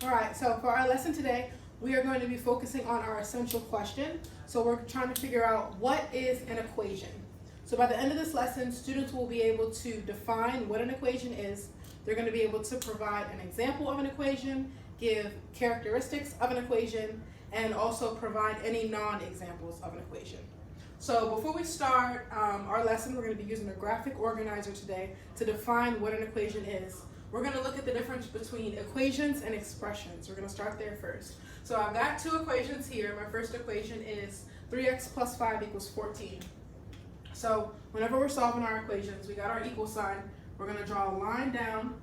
All right, so for our lesson today, we are going to be focusing on our essential question. So we're trying to figure out what is an equation. So by the end of this lesson, students will be able to define what an equation is. They're going to be able to provide an example of an equation, give characteristics of an equation, and also provide any non-examples of an equation. So before we start our lesson, we're going to be using a graphic organizer today to define what an equation is. We're going to look at the difference between equations and expressions. We're going to start there first. So I've got two equations here. My first equation is 3x plus 5 equals 14. So whenever we're solving our equations, we got our equal sign. We're going to draw a line down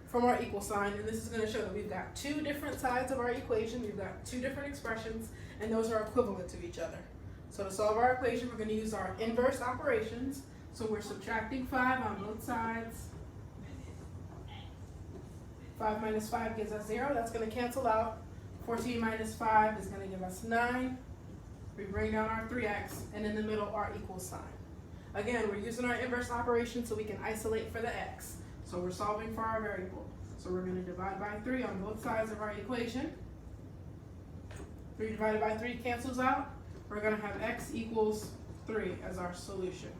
from our equal sign, and this is going to show that we've got two different sides of our equation. We've got two different expressions, and those are equivalent to each other. So to solve our equation, we're going to use our inverse operations. So we're subtracting 5 on both sides. 5 minus 5 gives us 0. That's going to cancel out. 14 minus 5 is going to give us 9. We bring down our 3x, and in the middle, our equal sign. Again, we're using our inverse operation so we can isolate for the x. So we're solving for our variable. So we're going to divide by 3 on both sides of our equation. 3 divided by 3 cancels out. We're going to have x equals 3 as our solution.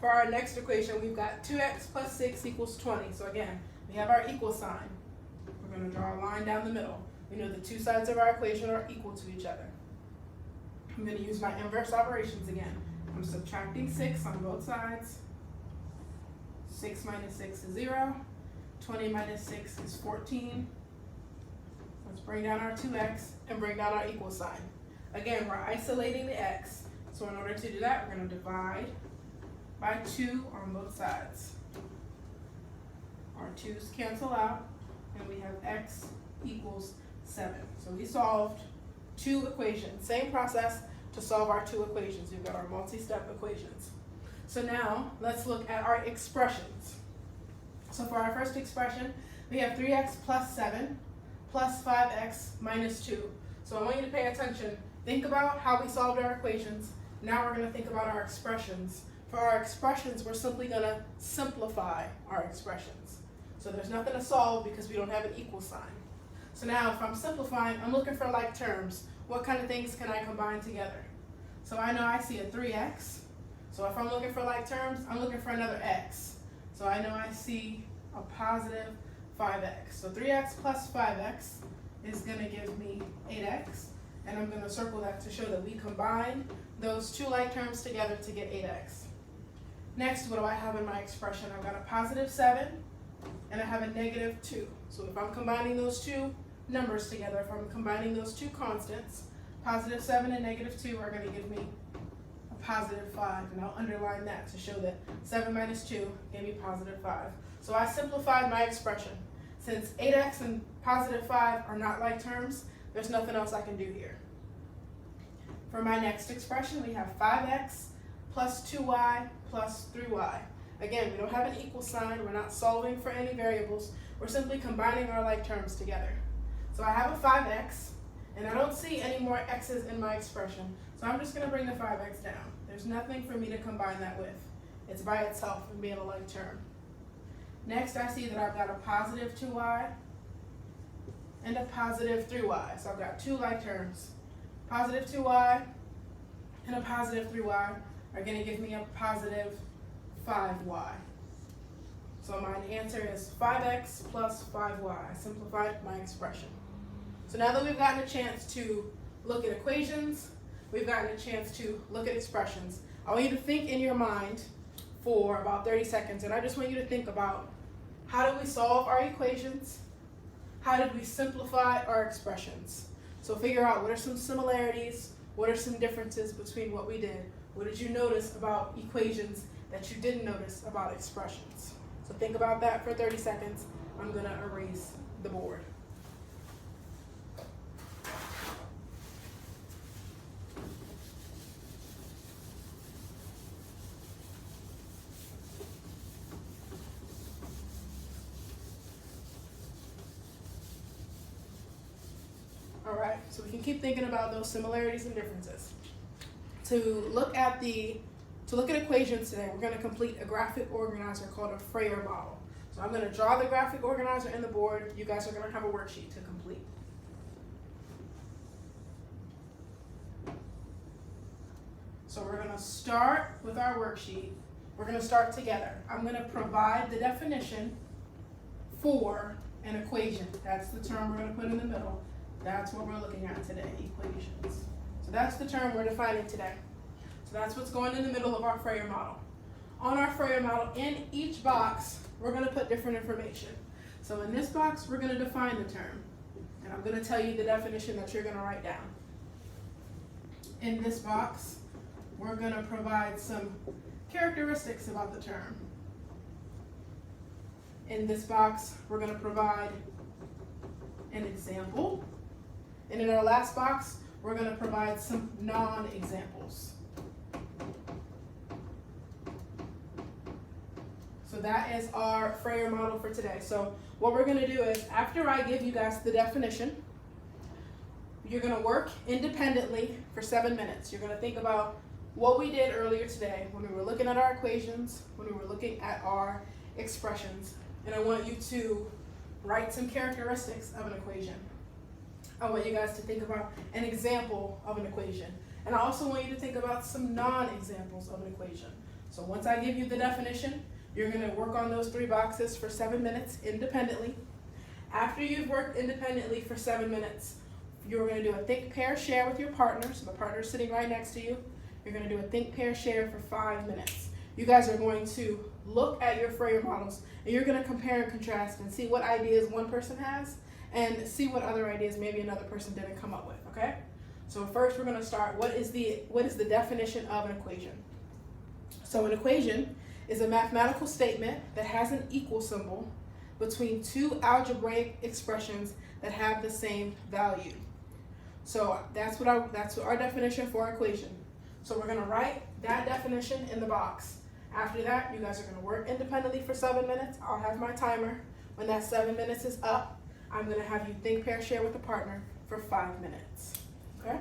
For our next equation, we've got 2x plus 6 equals 20. So again, we have our equal sign. We're going to draw a line down the middle. We know the two sides of our equation are equal to each other. I'm going to use my inverse operations again. I'm subtracting 6 on both sides. 6 minus 6 is 0. 20 minus 6 is 14. Let's bring down our 2x and bring down our equal sign. Again, we're isolating the x. So in order to do that, we're going to divide by 2 on both sides. Our 2's cancel out, and we have x equals 7. So we solved two equations. Same process to solve our two equations. We've got our multi-step equations. So now let's look at our expressions. So for our first expression, we have 3x plus 7 plus 5x minus 2. So I want you to pay attention. Think about how we solved our equations. Now we're going to think about our expressions. For our expressions, we're simply going to simplify our expressions. So there's nothing to solve because we don't have an equal sign. So now if I'm simplifying, I'm looking for like terms. What kind of things can I combine together? So I know I see a 3x. So if I'm looking for like terms, I'm looking for another x. So I know I see a positive 5x. So 3x plus 5x is going to give me 8x. And I'm going to circle that to show that we combine those two like terms together to get 8x. Next, what do I have in my expression? I've got a positive 7 and I have a negative 2. So if I'm combining those two numbers together, if I'm combining those two constants, positive 7 and negative 2 are going to give me a positive 5. And I'll underline that to show that 7 minus 2 gave me positive 5. So I simplified my expression. Since 8x and positive 5 are not like terms, there's nothing else I can do here. For my next expression, we have 5x plus 2y plus 3y. Again, we don't have an equal sign. We're not solving for any variables. We're simply combining our like terms together. So I have a 5x, and I don't see any more x's in my expression. So I'm just going to bring the 5x down. There's nothing for me to combine that with. It's by itself and being a like term. Next, I see that I've got a positive 2y and a positive 3y. So I've got two like terms. Positive 2y and a positive 3y are going to give me a positive 5y. So my answer is 5x plus 5y. I simplified my expression. So now that we've gotten a chance to look at equations, we've gotten a chance to look at expressions, I want you to think in your mind for about 30 seconds, and I just want you to think about how did we solve our equations? How did we simplify our expressions? So figure out what are some similarities, what are some differences between what we did. What did you notice about equations that you didn't notice about expressions? So think about that for 30 seconds. I'm going to erase the board. All right, so we can keep thinking about those similarities and differences. To look at equations today, we're going to complete a graphic organizer called a Frayer model. So So I'm gonna draw the graphic organizer in the board. You guys are gonna have a worksheet to complete. So we're gonna start with our worksheet. We're gonna start together. I'm gonna provide the definition for an equation. That's the term we're gonna put in the middle. That's what we're looking at today, equations. So that's the term we're defining today. So that's what's going in the middle of our Frayer model. On our Frayer model, in each box, we're gonna put different information. So in this box, we're gonna define the term. And I'm gonna tell you the definition that you're gonna write down. In this box, we're gonna provide some characteristics about the term. In this box, we're gonna provide an example. And in our last box, we're gonna provide some non-examples. So that is our Frayer model for today. So what we're gonna do is, after I give you guys the definition, you're gonna work independently for 7 minutes. You're gonna think about what we did earlier today when we were looking at our equations, when we were looking at our expressions. And I want you to write some characteristics of an equation. I want you guys to think about an example of an equation. And I also want you to think about some non-examples of an equation. So once I give you the definition, you're gonna work on those 3 boxes for 7 minutes independently. After you've worked independently for 7 minutes, you're gonna do a think, pair, share with your partner. So the partner is sitting right next to you. You're gonna do a think, pair, share for 5 minutes. You guys are going to look at your Frayer models and you're gonna compare and contrast and see what ideas one person has and see what other ideas maybe another person didn't come up with, okay? So first we're gonna start, what is the definition of an equation? So an equation is a mathematical statement that has an equal symbol between 2 algebraic expressions that have the same value. So that's our definition for equation. So we're gonna write that definition in the box. After that, you guys are gonna work independently for 7 minutes. I'll have my timer. When that 7 minutes is up, I'm gonna have you think, pair, share with a partner for 5 minutes, okay?